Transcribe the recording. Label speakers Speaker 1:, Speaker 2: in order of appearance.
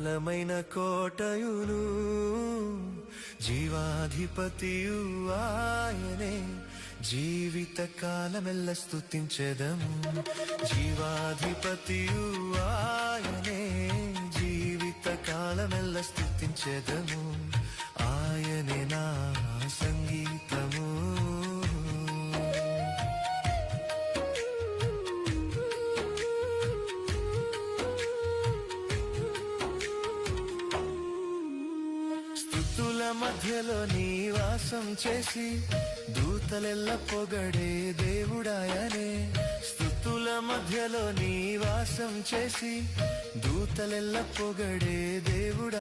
Speaker 1: బలమైన కోటయును జీవాధిపతియు ఆయనే జీవిత కాలమెల్ల స్తుతించెదము జీవాధిపతియు ఆయనే జీవిత కాలమెల్ల స్తుతించెదము ఆయనే నా సంగీతము స్తుతుల మధ్యలో నివాసం చేసి దూతలెల్ల పొగడే దేవుడాయనే స్తుతుల మధ్యలో నివాసం చేసి దూతలెల్ల పొగడే దేవుడా